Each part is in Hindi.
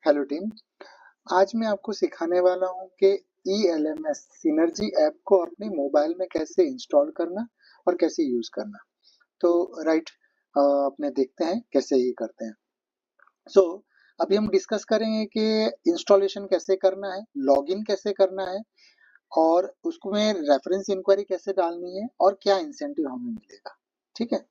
Hello team. आज मैं आपको सिखाने वाला हूँ कि ELMS सिनर्जी ऐप को अपने मोबाइल में कैसे इंस्टॉल करना और कैसे यूज करना। तो राइट, अपने देखते हैं कैसे ये करते हैं। सो अभी हम डिस्कस करेंगे कि इंस्टॉलेशन कैसे करना है, लॉगिन कैसे करना है और उसको में रेफरेंस इंक्वायरी कैसे डालनी है और क्या इंसेंटिव हमें मिलेगा। ठीक है,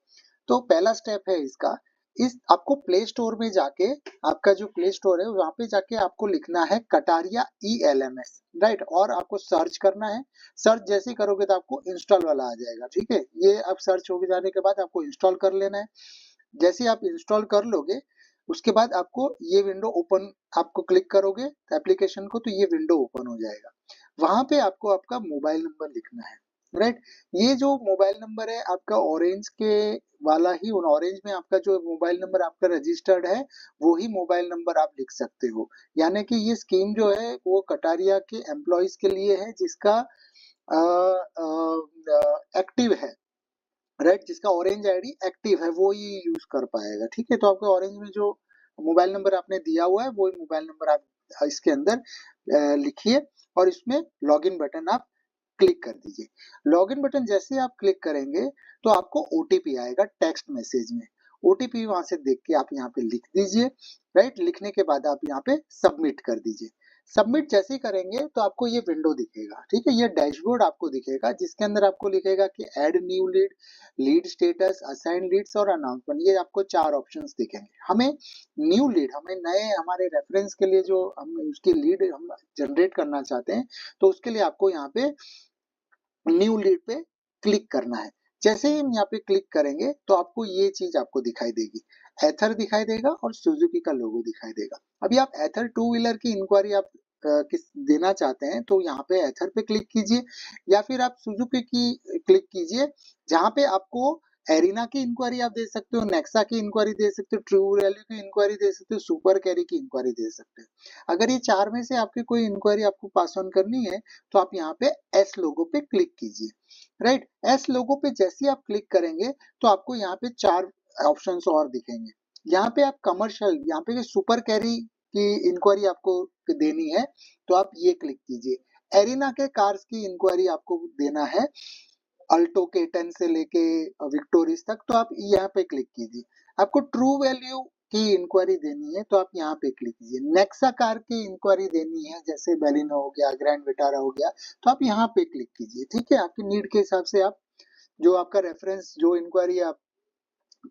तो पहला स्टेप है इसका, इस आपको प्ले स्टोर में जाके, आपका जो प्ले स्टोर है वहां पे जाके आपको लिखना है कटारिया ELMS, राइट, और आपको सर्च करना है। सर्च जैसे ही करोगे तो आपको इंस्टॉल वाला आ जाएगा। ठीक है, ये अब सर्च हो जाने के बाद आपको इंस्टॉल कर लेना है। जैसे ही आप इंस्टॉल कर लोगे उसके बाद आपको ये विंडो ओपन, आपको क्लिक करोगे एप्लीकेशन को तो ये विंडो ओपन हो जाएगा। वहां पे आपको आपका मोबाइल नंबर लिखना है, राइट। ये जो मोबाइल नंबर है आपका ऑरेंज के वाला ही, उन ऑरेंज में आपका जो मोबाइल नंबर आपका रजिस्टर्ड है वो ही मोबाइल नंबर आप लिख सकते हो। यानी कि ये स्कीम जो है वो कटारिया के एम्प्लॉयज के लिए है जिसका एक्टिव है, राइट, जिसका ऑरेंज आईडी एक्टिव है वो ही यूज कर पाएगा। ठीक है, तो आपके ऑरेंज में जो मोबाइल नंबर आपने दिया हुआ है वो मोबाइल नंबर आप इसके अंदर लिखिए और इसमें लॉगिन बटन आप क्लिक कर दीजिए। लॉगिन बटन जैसे आप क्लिक करेंगे तो आपको ओटीपी आएगा टेक्स्ट मैसेज में। ओटीपी वहां से देख के आप यहाँ पे लिख दीजिए, राइट। लिखने के बाद आप यहाँ पे सबमिट कर दीजिए। सबमिट जैसे ही करेंगे तो आपको ये विंडो दिखेगा। ठीक है, ये डैशबोर्ड आपको दिखेगा जिसके अंदर आपको लिखेगा कि add new lead, lead status, assign leads और अनाउंसमेंट। ये आपको 4 ऑप्शंस दिखेंगे। हमें न्यू लीड, हमें नए हमारे रेफरेंस के लिए जो हम उसकी लीड हम जनरेट करना चाहते हैं तो उसके लिए आपको यहाँ पे न्यू लीड पे क्लिक करना है। जैसे ही हम यहाँ पे क्लिक करेंगे तो आपको ये चीज आपको दिखाई देगी, एथर दिखाई देगा और सुजुकी का लोगो दिखाई देगा। अभी आप एथर टू व्हीलर की इंक्वायरी आप किस देना चाहते हैं तो यहाँ पे एथर पे क्लिक कीजिए या फिर आप सुजुकी की क्लिक कीजिए, जहाँ पे आपको एरिना की इंक्वायरी आप दे सकते हो, नेक्सा की इंक्वायरी दे सकते हो, ट्रू वैल्यू की इंक्वायरी दे सकते हो, सुपर कैरी की इंक्वायरी दे सकते हो। अगर ये 4 में से आपकी कोई इंक्वायरी आपको पास ऑन करनी है तो आप यहाँ पे एस लोगो पे क्लिक कीजिए, राइट। एस लोगो पे जैसे ही आप क्लिक करेंगे तो आपको यहाँ पे 4 ऑप्शंस और दिखेंगे। यहाँ पे आप कमर्शियल, यहाँ पे सुपर कैरी की इंक्वायरी आपको देनी है तो आप ये क्लिक कीजिए। एरिना के कार्स की इंक्वायरी आपको देना है, अल्टो के 10 से लेके विक्टोरिस तक, तो आप यहाँ पे क्लिक कीजिए। आपको ट्रू वैल्यू की इंक्वायरी देनी है तो आप यहाँ पे क्लिक कीजिए। नेक्सा कार की इंक्वायरी देनी है जैसे बेलिनो हो गया, ग्रैंड विटारा हो गया, तो आप यहाँ पे क्लिक कीजिए। ठीक है, आपकी नीड के हिसाब से आप जो आपका रेफरेंस, जो इंक्वायरी आप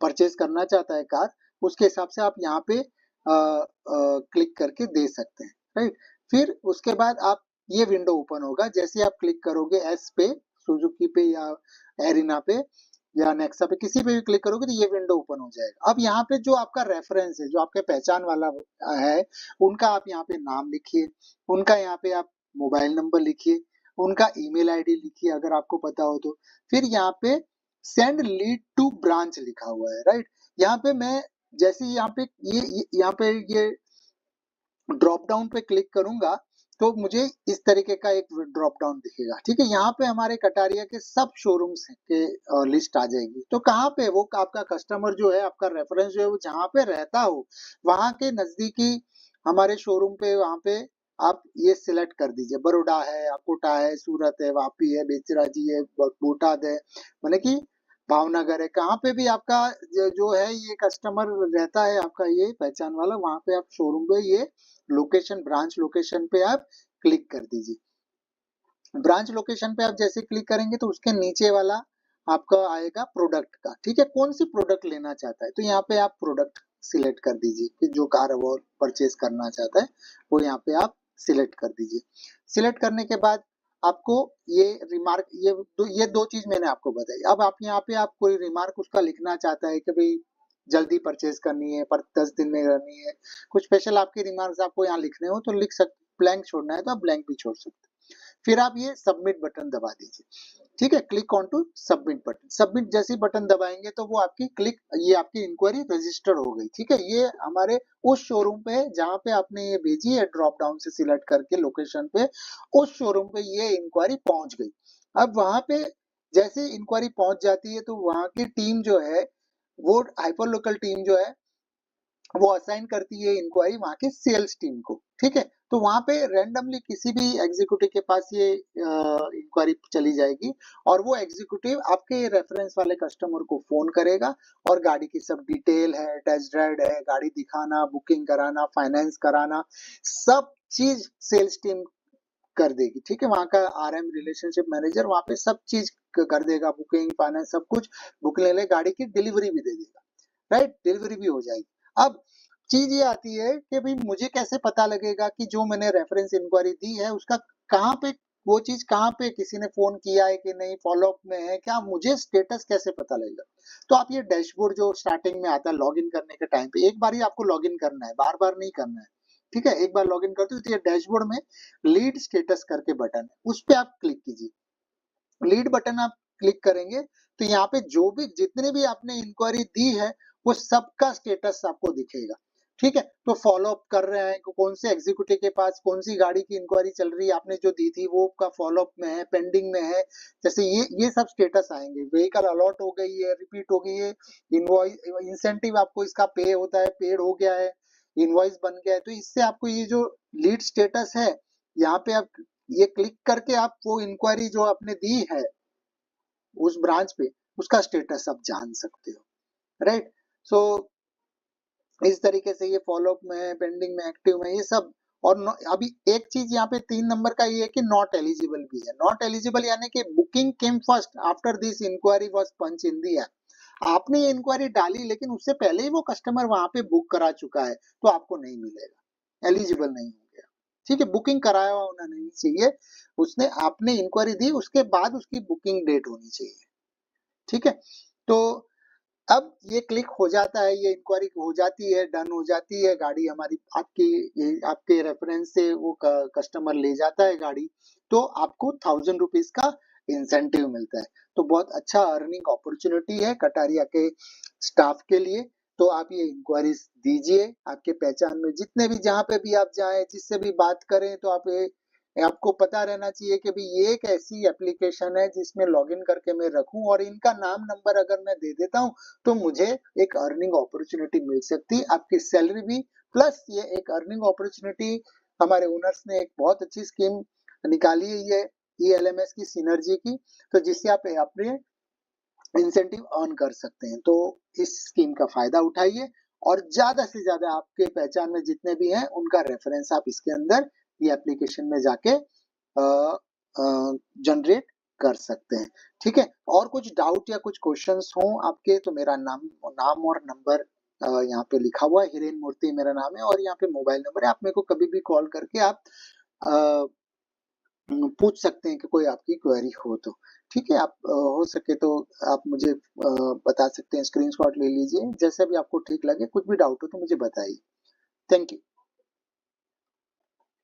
परचेज करना चाहता है कार, उसके हिसाब से आप यहाँ पे क्लिक करके दे सकते हैं, राइट। फिर उसके बाद आप ये विंडो ओपन होगा। जैसे आप क्लिक करोगे एस पे, सुजुकी पे या एरिना पे या नेक्सा पे, किसी पे भी क्लिक करोगे तो ये विंडो ओपन हो जाएगा। अब यहाँ पे जो आपका रेफरेंस है, जो आपके पहचान वाला है, उनका आप यहाँ पे नाम लिखिए, उनका यहाँ पे आप मोबाइल नंबर लिखिए, उनका ईमेल आईडी लिखिए अगर आपको पता हो तो। फिर यहाँ पे सेंड लीड टू ब्रांच लिखा हुआ है, राइट। यहाँ पे मैं जैसे यहाँ पे यहाँ पे ये ड्रॉप डाउन पे क्लिक करूंगा तो मुझे इस तरीके का एक ड्रॉप डाउन दिखेगा। ठीक है, यहाँ पे हमारे कटारिया के सब शोरूम्स के लिस्ट आ जाएगी। तो कहाँ पे वो आपका कस्टमर जो है, आपका रेफरेंस जो है वो जहाँ पे रहता हो वहां के नजदीकी हमारे शोरूम पे, वहां पे आप ये सिलेक्ट कर दीजिए। बड़ौदा है, कोटा है, सूरत है, वापी है, बेचराजी है, बोटाद है, मतलब कि भावनगर है, कहाँ पे भी आपका जो है ये कस्टमर रहता है, आपका ये पहचान वाला, वहां पे आप शोरूम पे ये लोकेशन, ब्रांच लोकेशन पे आप क्लिक कर दीजिए। ब्रांच लोकेशन पे आप जैसे क्लिक करेंगे तो उसके नीचे वाला आपका आएगा प्रोडक्ट का। ठीक है, कौन सी प्रोडक्ट लेना चाहता है तो यहाँ पे आप प्रोडक्ट सिलेक्ट कर दीजिए कि जो कार वो परचेज करना चाहता है वो यहाँ पे आप सिलेक्ट कर दीजिए। सिलेक्ट करने के बाद आपको ये रिमार्क, ये दो चीज मैंने आपको बताई। अब आप यहाँ पे आप कोई रिमार्क उसका लिखना चाहता है कि भाई जल्दी परचेज करनी है, पर 10 दिन में करनी है, कुछ स्पेशल आपके रिमार्क्स आपको यहाँ लिखने हो तो लिख सकते, ब्लैंक छोड़ना है तो आप ब्लैंक भी छोड़ सकते। फिर आप ये सबमिट बटन दबा दीजिए। ठीक है, click on to submit button. Submit जैसे बटन दबाएंगे तो वो आपकी क्लिक, ये आपकी इंक्वायरी रजिस्टर हो गई। ठीक है, ये हमारे उस शोरूम पे है जहां पे आपने ये भेजी है, ड्रॉप डाउन से सिलेक्ट करके लोकेशन पे, उस शोरूम पे ये इंक्वायरी पहुंच गई। अब वहां पे जैसे इंक्वायरी पहुंच जाती है तो वहां की टीम जो है, वो हाइपर लोकल टीम जो है वो असाइन करती है इंक्वायरी वहां के सेल्स टीम को, ठीक है। तो वहां पे रैंडमली किसी भी एग्जीक्यूटिव के पास ये इंक्वायरी चली जाएगी और वो एग्जीक्यूटिव आपके रेफरेंस वाले कस्टमर को फोन करेगा और गाड़ी की सब डिटेल है, टेस्ट ड्राइव है, गाड़ी दिखाना, बुकिंग कराना, फाइनेंस कराना, सब चीज सेल्स टीम कर देगी, ठीक है। वहां का आरएम रिलेशनशिप मैनेजर वहां पे सब चीज कर देगा, बुकिंग फाइनेंस सब कुछ, बुक ले ले, गाड़ी की डिलीवरी भी दे देगा, राइट, डिलीवरी भी हो जाएगी। अब चीज ये आती है कि भाई मुझे कैसे पता लगेगा कि जो मैंने रेफरेंस इंक्वायरी दी है उसका कहाँ पे, वो चीज कहाँ पे, किसी ने फोन किया है कि नहीं, फॉलोअप में है क्या, मुझे स्टेटस कैसे पता लगेगा। तो आप ये डैशबोर्ड जो स्टार्टिंग में आता है लॉग इन करने के टाइम पे, एक बार ही आपको लॉग इन करना है, बार बार नहीं करना है, ठीक है। एक बार लॉग इन करते हो तो ये डैशबोर्ड में लीड स्टेटस करके बटन है, उस पर आप क्लिक कीजिए। लीड बटन आप क्लिक करेंगे तो यहाँ पे जो भी जितने भी आपने इंक्वायरी दी है वो सबका स्टेटस आपको दिखेगा, ठीक है। तो फॉलो अप कर रहे हैं कौन से एग्जीक्यूटिव के पास कौन सी गाड़ी की इंक्वायरी चल रही है, आपने जो दी थी वो का फॉलो अप में है, पेंडिंग में है, जैसे ये सब स्टेटस आएंगे। व्हीकल अलॉट हो गई है, रिपीट हो गई है, इनवॉइस इंसेंटिव आपको इसका पे होता है, पेड हो गया है, इनवॉइस बन गया है। तो इससे आपको ये जो लीड स्टेटस है यहाँ पे आप ये क्लिक करके आप वो इंक्वायरी जो आपने दी है उस ब्रांच पे उसका स्टेटस आप जान सकते हो, राइट। सो इस तरीके से ये फॉलोअप में, पेंडिंग में, एक्टिव में, ये सब। और अभी एक चीज यहाँ पे 3 नंबर का ये है कि नॉट एलिजिबल भी है। नॉट एलिजिबल यानी कि booking came first after this enquiry was punch in the app. आपने ये इंक्वायरी डाली लेकिन उससे पहले ही वो कस्टमर वहां पे बुक करा चुका है तो आपको नहीं मिलेगा, एलिजिबल नहीं हो गया, ठीक है। बुकिंग कराया हुआ होना नहीं चाहिए, उसने आपने इंक्वायरी दी उसके बाद उसकी बुकिंग डेट होनी चाहिए, ठीक है। तो अब ये क्लिक हो जाता है, ये इंक्वायरी हो जाती है, डन हो जाती है, गाड़ी हमारी आपके रेफरेंस से वो कस्टमर ले जाता है गाड़ी, तो आपको 1000 रुपीज का इंसेंटिव मिलता है। तो बहुत अच्छा अर्निंग अपॉर्चुनिटी है कटारिया के स्टाफ के लिए। तो आप ये इंक्वायरीज दीजिए, आपके पहचान में जितने भी, जहाँ पे भी आप जाएं, जिससे भी बात करें, तो आप आपको पता रहना चाहिए कि भाई ये एक ऐसी एप्लीकेशन है जिसमें लॉगिन करके मैं रखूं और इनका नाम नंबर अगर मैं दे देता हूं तो मुझे एक अर्निंग अपॉर्चुनिटी मिल सकती है, आपकी सैलरी भी, प्लस ये एक अर्निंग अपॉर्चुनिटी। हमारे ओनर्स ने एक बहुत अच्छी स्कीम निकाली है ये ELMS की, सिनर्जी की, तो जिससे आप अपने इंसेंटिव अर्न कर सकते हैं। तो इस स्कीम का फायदा उठाइए और ज्यादा से ज्यादा आपके पहचान में जितने भी हैं उनका रेफरेंस आप इसके अंदर ये एप्लीकेशन में जाके जनरेट कर सकते हैं, ठीक है। और कुछ डाउट या कुछ क्वेश्चंस हो आपके तो मेरा नाम और नंबर यहाँ पे लिखा हुआ है, हिरेन मूर्ति मेरा नाम है और यहाँ पे मोबाइल नंबर है, आप मेरे को कभी भी कॉल करके आप पूछ सकते हैं कि कोई आपकी क्वेरी हो तो, ठीक है। आप हो सके तो आप मुझे बता सकते हैं, स्क्रीनशॉट ले लीजिए, जैसे भी आपको ठीक लगे, कुछ भी डाउट हो तो मुझे बताइए। Thank you.